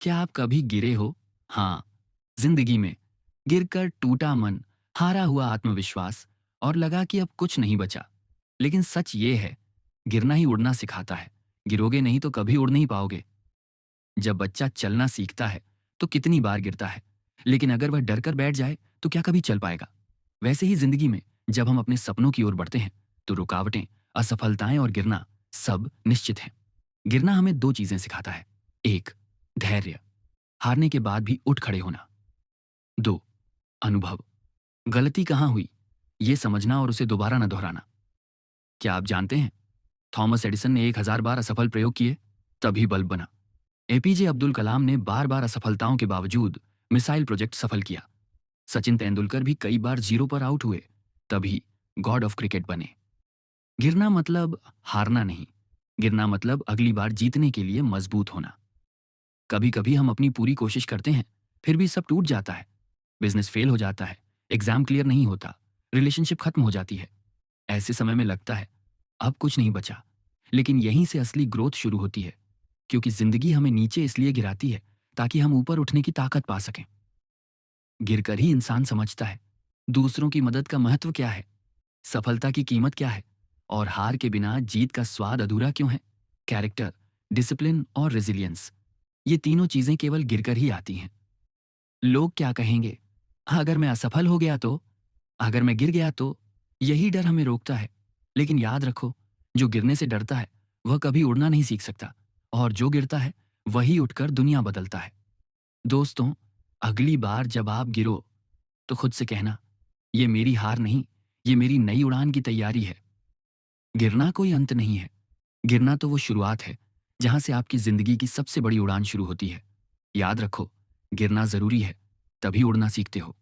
क्या आप कभी गिरे हो? हाँ, जिंदगी में। गिरकर टूटा मन, हारा हुआ आत्मविश्वास और लगा कि अब कुछ नहीं बचा। लेकिन सच ये है, गिरना ही उड़ना सिखाता है। गिरोगे नहीं तो कभी उड़ नहीं पाओगे। जब बच्चा चलना सीखता है, तो कितनी बार गिरता है। लेकिन अगर वह डर कर बैठ जाए, तो क्या कभी चल पाएगा? वैसे ही जिंदगी में जब हम अपने सपनों की ओर बढ़ते हैं, तो रुकावटें, असफलताएं और गिरना सब निश्चित हैं। गिरना हमें दो चीजें सिखाता है। एक, धैर्य, हारने के बाद भी उठ खड़े होना। दो, अनुभव, गलती कहाँ हुई ये समझना और उसे दोबारा न दोहराना। क्या आप जानते हैं, थॉमस एडिसन ने 1000 बार असफल प्रयोग किए, तभी बल्ब बना। एपीजे अब्दुल कलाम ने बार बार असफलताओं के बावजूद मिसाइल प्रोजेक्ट सफल किया। सचिन तेंदुलकर भी कई बार जीरो पर आउट हुए, तभी गॉड ऑफ क्रिकेट बने। गिरना मतलब हारना नहीं, गिरना मतलब अगली बार जीतने के लिए मजबूत होना। कभी कभी हम अपनी पूरी कोशिश करते हैं, फिर भी सब टूट जाता है। बिजनेस फेल हो जाता है, एग्जाम क्लियर नहीं होता, रिलेशनशिप खत्म हो जाती है। ऐसे समय में लगता है अब कुछ नहीं बचा। लेकिन यहीं से असली ग्रोथ शुरू होती है, क्योंकि जिंदगी हमें नीचे इसलिए गिराती है ताकि हम ऊपर उठने की ताकत पा सकें। गिरकर ही इंसान समझता है दूसरों की मदद का महत्व क्या है, सफलता की कीमत क्या है, और हार के बिना जीत का स्वाद अधूरा क्यों है। कैरेक्टर, डिसिप्लिन और रेजिलियंस, ये तीनों चीजें केवल गिरकर ही आती हैं। लोग क्या कहेंगे, अगर मैं असफल हो गया तो, अगर मैं गिर गया तो, यही डर हमें रोकता है। लेकिन याद रखो, जो गिरने से डरता है वह कभी उड़ना नहीं सीख सकता, और जो गिरता है वही उठकर दुनिया बदलता है। दोस्तों, अगली बार जब आप गिरो, तो खुद से कहना, ये मेरी हार नहीं, ये मेरी नई उड़ान की तैयारी है। गिरना कोई अंत नहीं है, गिरना तो वो शुरुआत है जहां से आपकी जिंदगी की सबसे बड़ी उड़ान शुरू होती है। याद रखो, गिरना जरूरी है, तभी उड़ना सीखते हो।